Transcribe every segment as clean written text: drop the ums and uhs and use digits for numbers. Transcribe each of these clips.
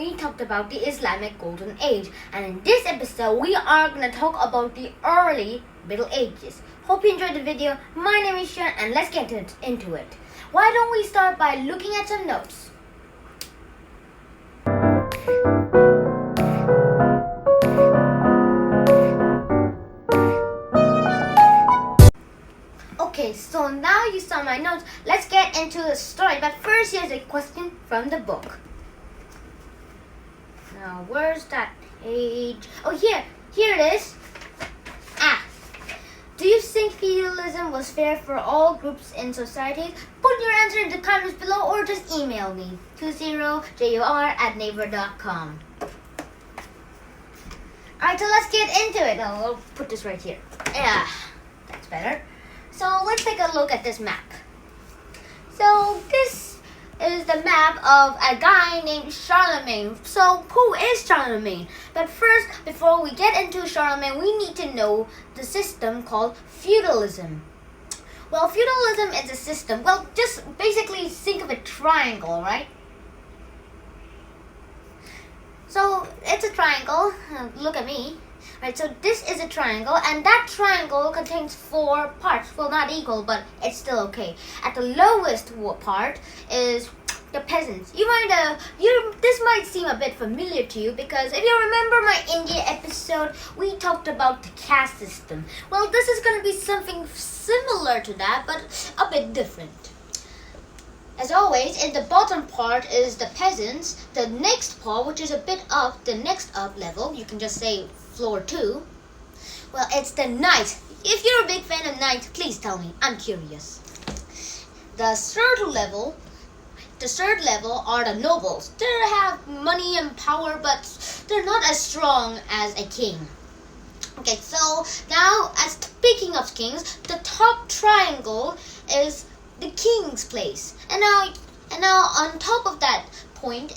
we talked about the Islamic Golden Age, and in this episode we are going to talk about the early Middle Ages. Hope you enjoyed the video. My name is Sharon and let's get into it. Why don't we start by looking at some notes? Okay, so now you saw my notes. Let's get into the story. But first, here's a question from the book. Now, where's that page? Oh, here it is. Do you think feudalism was fair for all groups in society? Put your answer in the comments below or just email me. 20jur@naver.com. Alright, so let's get into it. I'll put this right here. Yeah, that's better. So let's take a look at this map. So this is the map of a guy named Charlemagne. So who is Charlemagne? But first, before we get into Charlemagne, we need to know the system called feudalism. Well, feudalism is a system. Well, just basically think of a triangle, right? So it's a triangle. Look at me. Right, so this is a triangle, and that triangle contains 4 parts. Well, not equal, but it's still okay. At the lowest part is the peasants. This might seem a bit familiar to you because if you remember my India episode, we talked about the caste system. Well, this is going to be something similar to that, but a bit different. As always, in the bottom part is the peasants. The next part, which is a bit up, the next up level, you can just say floor 2. Well, it's the knights. If you're a big fan of knights, please tell me. I'm curious. The third level are the nobles. They have money and power, but they're not as strong as a king. Okay, so now, as speaking of kings, the top triangle is the king's place. And now on top of that point,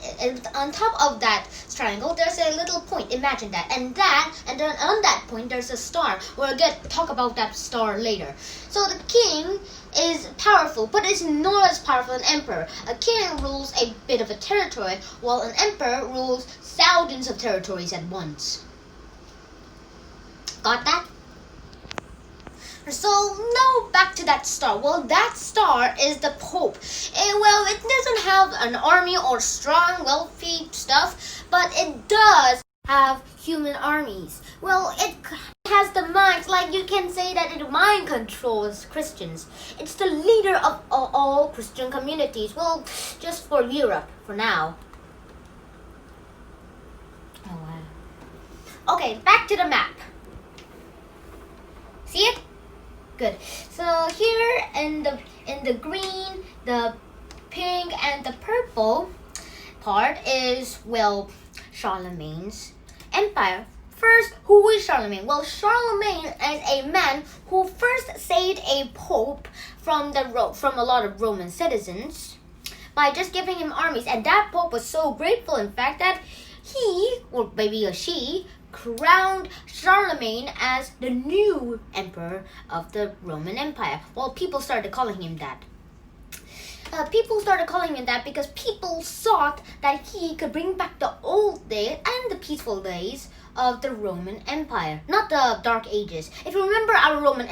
on top of that triangle, there's a little point. Imagine that. And then on that point, there's a star. We'll talk about that star later. So the king is powerful, but it's not as powerful as an emperor. A king rules a bit of a territory, while an emperor rules thousands of territories at once. Got that? So now back to that star. Well, that star is the Pope. It doesn't have an army or strong, wealthy stuff, but it does have human armies. Well, it has the minds, like you can say that it mind controls Christians. It's the leader of all Christian communities. Well, just for Europe for now. Oh wow. Okay, back to the map. See it? Good. So here in the green, the pink, and the purple part is, well, Charlemagne's empire. First, who is Charlemagne? Well, Charlemagne is a man who first saved a pope from a lot of Roman citizens by just giving him armies, and that pope was so grateful, in fact, that he, or maybe she, crowned Charlemagne as the new emperor of the Roman Empire. Well, people started calling him that. People started calling him that because people thought that he could bring back the old days and the peaceful days of the Roman Empire, not the Dark Ages. If you remember our Roman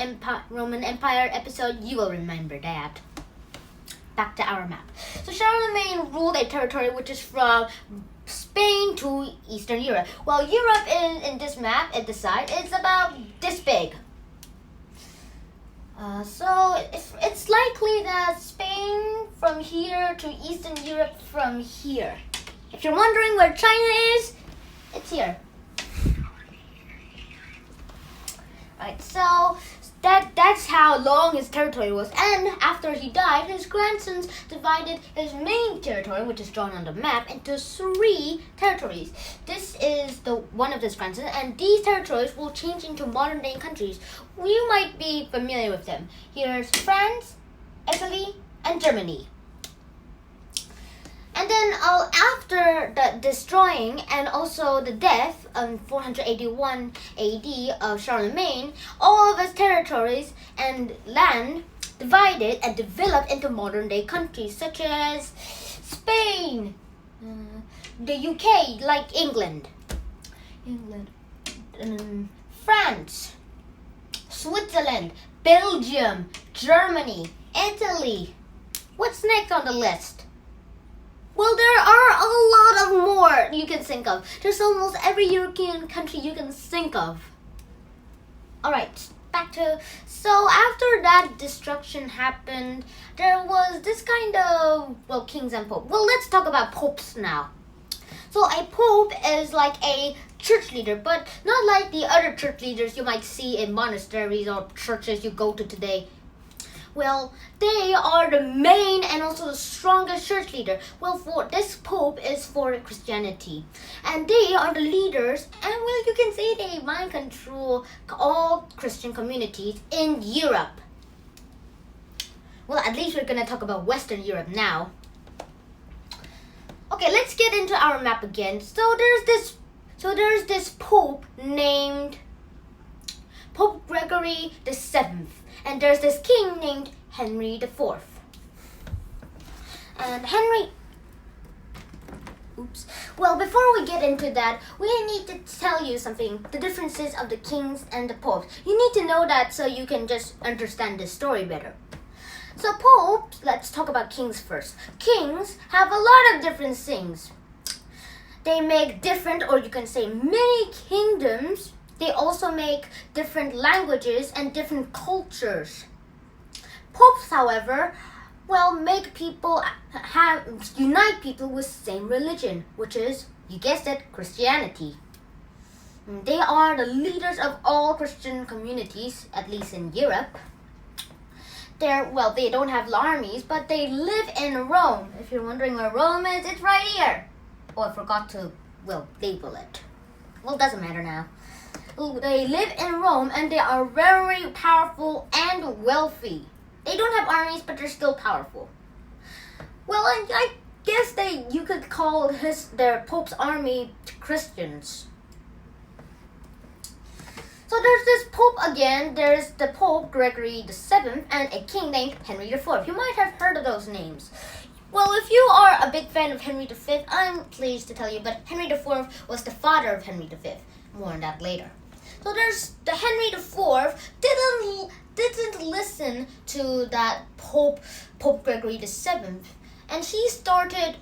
Empire episode, you will remember that. Back to our map. So Charlemagne ruled a territory which is from Spain to Eastern Europe. Well, Europe in this map at the side is about this big. So it's likely that Spain from here to Eastern Europe from here. If you're wondering where China is, it's here. Right, so that's how long his territory was. And after he died, his grandsons divided his main territory, which is drawn on the map, into 3 territories. This is one of his grandsons, and these territories will change into modern-day countries. You might be familiar with them. Here's France, Italy, and Germany. And then after the destroying and also the death in 481 AD of Charlemagne, all of his territories and land divided and developed into modern-day countries such as Spain, the UK, like England, France, Switzerland, Belgium, Germany, Italy. What's next on the list? Well, there are a lot of more you can think of. There's almost every European country you can think of. Alright, back to... So after that destruction happened, there was this kind of, well, kings and popes. Well, let's talk about popes now. So a pope is like a church leader, but not like the other church leaders you might see in monasteries or churches you go to today. Well, they are the main and also the strongest church leader. Well, for this pope is for Christianity. And they are the leaders, and well, you can say they mind control all Christian communities in Europe. Well, at least we're gonna talk about Western Europe now. Okay, let's get into our map again. So there's this pope named Pope Gregory VII. And there's this king named Henry IV. And well, before we get into that, we need to tell you something, the differences of the kings and the popes. You need to know that so you can just understand the story better. So popes, let's talk about kings first. Kings have a lot of different things. They make different, or you can say many kingdoms. They also make different languages and different cultures. Popes, however, well, make people unite people with the same religion, which is, you guessed it, Christianity. They are the leaders of all Christian communities, at least in Europe. They don't have armies, but they live in Rome. If you're wondering where Rome is, it's right here. Oh, I forgot to, label it. Well, it doesn't matter now. They live in Rome, and they are very powerful and wealthy. They don't have armies, but they're still powerful. Well, I guess you could call their Pope's army Christians. So there's this Pope again. There's the Pope Gregory VII and a king named Henry IV. You might have heard of those names. Well, if you are a big fan of Henry V, I'm pleased to tell you, but Henry IV was the father of Henry V. More on that later. So there's the Henry IV didn't listen to that Pope Gregory VII, and he started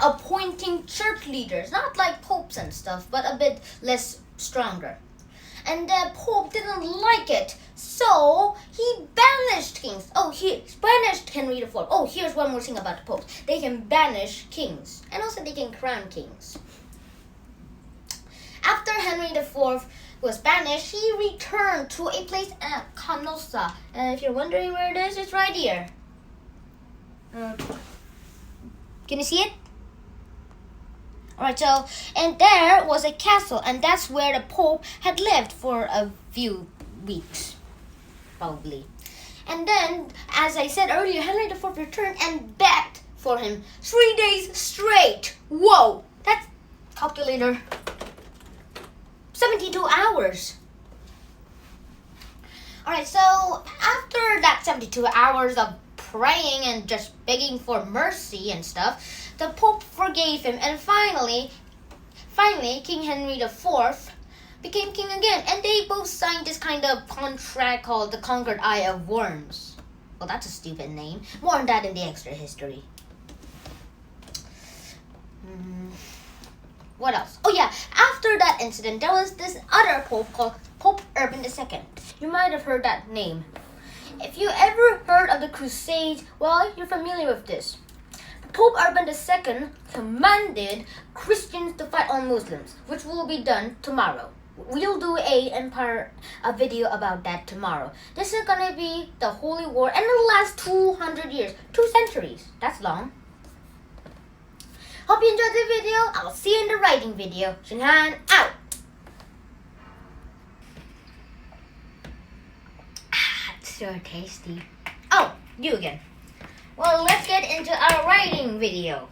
appointing church leaders, not like popes and stuff, but a bit less stronger. And the Pope didn't like it, so he banished kings. He banished Henry IV. Oh, here's one more thing about the popes. They can banish kings, and also they can crown kings. After Henry IV was banished, he returned to a place at Canossa. And if you're wondering where it is, it's right here. Can you see it? Alright, and there was a castle, and that's where the Pope had lived for a few weeks, probably. And then, as I said earlier, Henry IV returned and begged for him 3 days straight. Whoa, that's calculator. 72 hours. Alright, so after that 72 hours of praying and just begging for mercy and stuff, the Pope forgave him, and finally, King Henry IV became king again, and they both signed this kind of contract called the Conquered Eye of Worms. Well, that's a stupid name. More on that in the extra history. What else? Oh yeah, after that incident, there was this other Pope called Pope Urban II. You might have heard that name. If you ever heard of the Crusades, well, you're familiar with this. Pope Urban II commanded Christians to fight on Muslims, which will be done tomorrow. We'll do a video about that tomorrow. This is gonna be the Holy War, and it'll last 200 years, 2 centuries. That's long. Hope you enjoyed the video. I'll see you in the writing video. Shinhan out. It's so tasty. Oh, you again. Well, let's get into our writing video.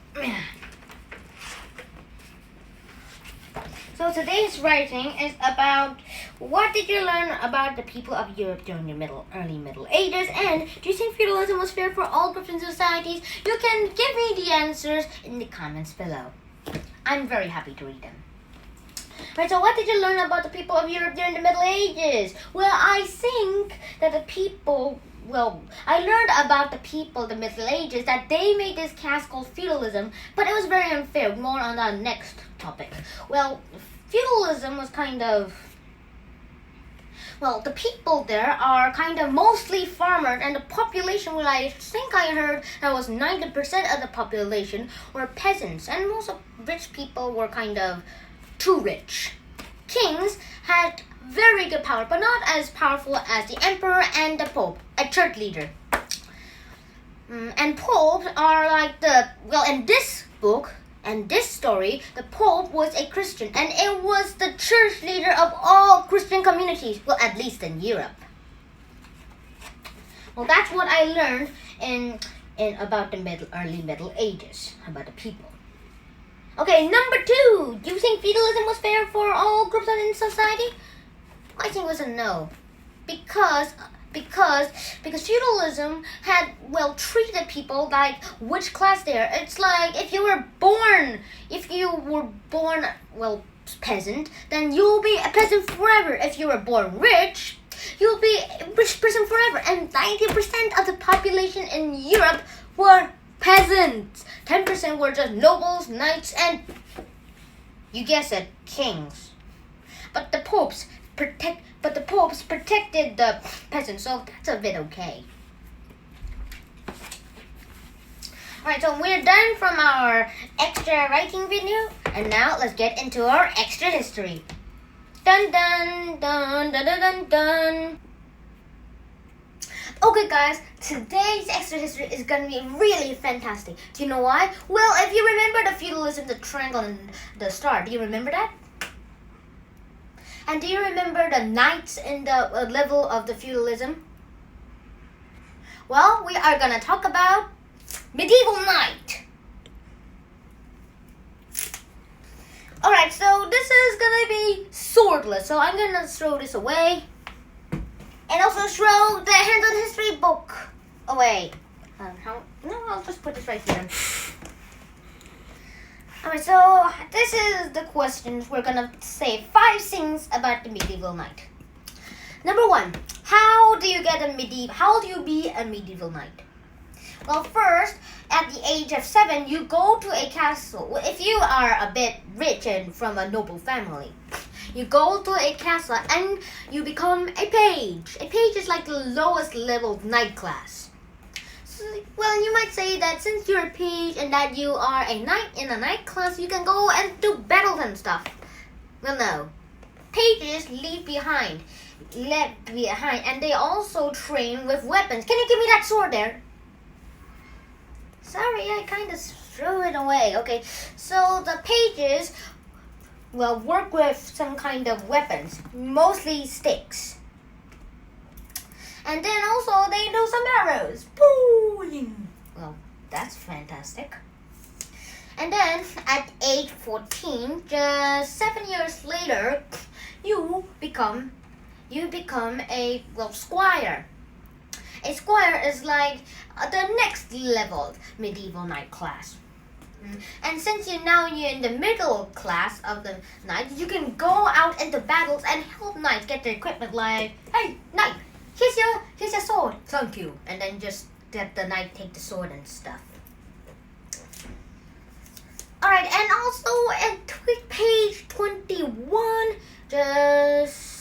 So today's writing is about what did you learn about the people of Europe during the early Middle Ages, and do you think feudalism was fair for all groups and societies? You can give me the answers in the comments below. I'm very happy to read them. Right, so what did you learn about the people of Europe during the Middle Ages? Well, I think that I learned about the people of the Middle Ages that they made this caste called feudalism, but it was very unfair. More on the next topic. Well, feudalism was the people there are kind of mostly farmers, and the population, well, I think I heard that was 90% of the population were peasants, and most of rich people were kind of too rich. Kings had very good power, but not as powerful as the emperor and the pope, a church leader. And popes are in this book and this story, the pope was a Christian, and it was the church leader of all Christian communities, well, at least in Europe. Well, that's what I learned in about the early Middle Ages, about the people. Okay, number 2. Do you think feudalism was fair for all groups in society? I think it was a no. Because feudalism had, treated people like which class they are. It's like if you were born peasant, then you'll be a peasant forever. If you were born rich, you'll be a rich person forever. And 90% of the population in Europe were peasants. 10% were just nobles, knights, and, you guessed it, kings. But the popes protected the peasants, so that's a bit okay. Alright, so we're done from our extra writing video, and now let's get into our extra history. Dun dun dun dun dun dun dun. Okay guys, today's extra history is gonna be really fantastic. Do you know why? Well, if you remember the feudalism, the triangle and the star, do you remember that? And do you remember the knights in the level of the feudalism? Well, we are gonna talk about medieval knight. Alright, so this is gonna be swordless, so I'm gonna throw this away. And also throw the Handled History book away. I'll just put this right here. Alright, so this is the questions. We're gonna say 5 things about the medieval knight. Number 1, how do you be a medieval knight? Well, first, at the age of 7, you go to a castle. If you are a bit rich and from a noble family, you go to a castle and you become a page. A page is like the lowest level knight class. So, well, you might say that since you're a page and that you are a knight in a knight class, you can go and do battles and stuff. Well, no. Pages left behind, and they also train with weapons. Can you give me that sword there? Sorry, I kind of threw it away. Okay, so the pages work with some kind of weapons, mostly sticks. And then also they do some arrows. Boom! Well, that's fantastic. And then at age 14, just 7 years later, you become a squire. A squire is like the next level medieval knight class. And since you're in the middle class of the knights, you can go out into battles and help knights get their equipment. Like, hey, knight, here's your sword. Thank you. And then just let the knight take the sword and stuff. Alright, and also at page 21, just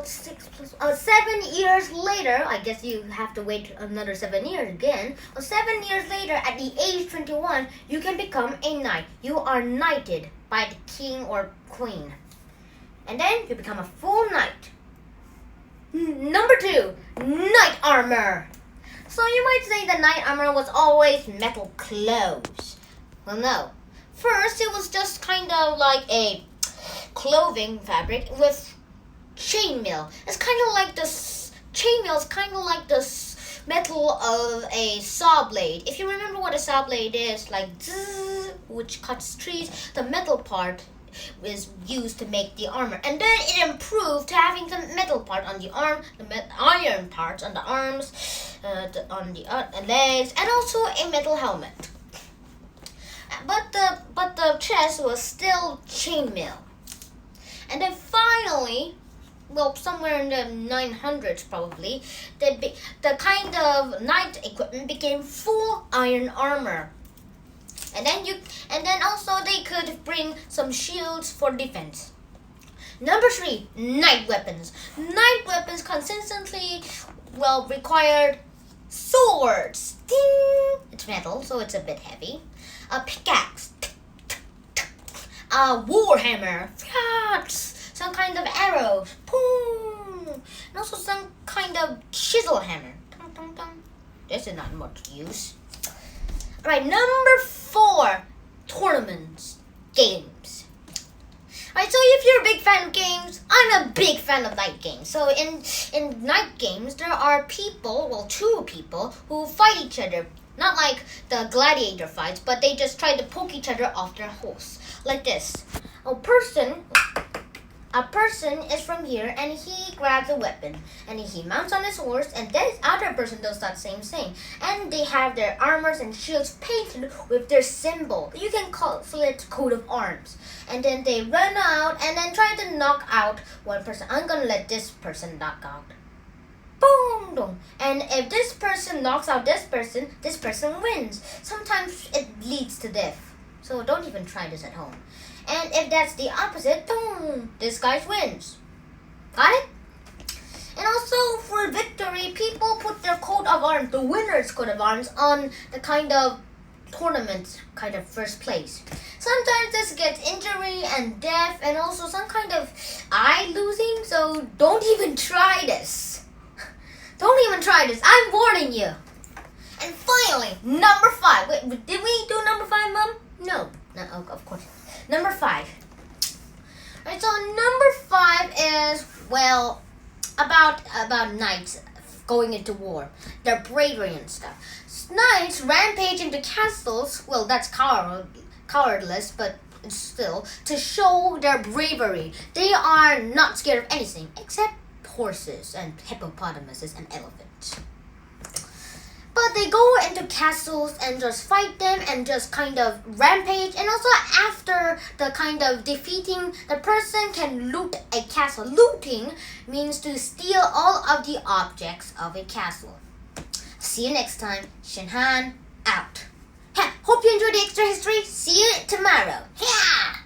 6 plus 7 years later, I guess you have to wait another 7 years again. Well, 7 years later, at the age 21, you can become a knight. You are knighted by the king or queen. And then you become a full knight. Number 2, knight armor. So you might say the knight armor was always metal clothes. Well, no. First, it was just kind of like a clothing fabric with chainmail. It's kind of like this chainmail is kind of like the metal of a saw blade. If you remember what a saw blade is, like zzz, which cuts trees, the metal part is used to make the armor, and then it improved to having the metal part on the arm, the iron parts on the arms, on the legs, and also a metal helmet. But the chest was still chainmail. And then finally, well, somewhere in the 900s probably, the kind of knight equipment became full iron armor. And then also they could bring some shields for defense. Number 3, knight weapons. Knight weapons consistently, well, required swords. Ding! It's metal, so it's a bit heavy. A pickaxe. A warhammer. Some kind of arrow. Boom! And also some kind of chisel hammer. This is not much use. Alright, number 4, tournaments, games. Alright, so if you're a big fan of games, I'm a big fan of night games. So in night games, there are people, well, 2 people, who fight each other. Not like the gladiator fights, but they just try to poke each other off their horse. Like this. A person is from here and he grabs a weapon and he mounts on his horse, and this other person does that same thing, and they have their armors and shields painted with their symbol. You can call it coat of arms. And then they run out and then try to knock out one person. I'm gonna let this person knock out. Boom, boom. And if this person knocks out this person wins. Sometimes it leads to death. So don't even try this at home. And if that's the opposite, boom, this guy wins. Got it? And also for victory, people put their coat of arms, the winner's coat of arms, on the kind of tournament, kind of first place. Sometimes this gets injury and death and also some kind of eye losing, so don't even try this. Don't even try this. I'm warning you. And finally, number 5. Wait, did we do number 5, Mom? No, of course. Number 5. Right, so number 5 is, well, about knights going into war, their bravery and stuff. Knights rampage into castles. Well, that's cowardless, but still, to show their bravery. They are not scared of anything except horses and hippopotamuses and elephants. But they go into castles and just fight them and just kind of rampage. And also after the kind of defeating, the person can loot a castle. Looting means to steal all of the objects of a castle. See you next time. Shinhan out. Hope you enjoyed the extra history. See you tomorrow. Yeah.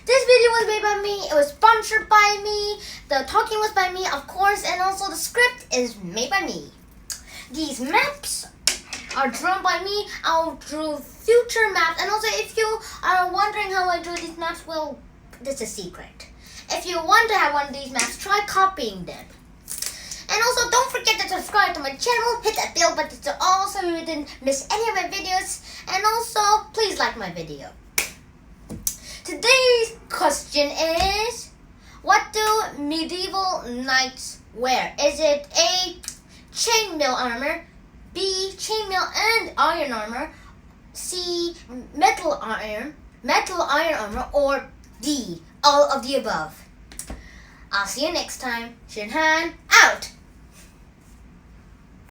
This video was made by me. It was sponsored by me. The talking was by me, of course, and also the script is made by me. These maps are drawn by me. I'll draw future maps. And also, if you are wondering how I drew these maps, well, this is a secret. If you want to have one of these maps, try copying them. And also, don't forget to subscribe to my channel. Hit that bell button so also you didn't miss any of my videos. And also, please like my video. Today's question is, what do medieval knights wear? Is it A, chainmail armor, B, chainmail and iron armor, C, metal iron armor, or D, all of the above? I'll see you next time. Shinhan out!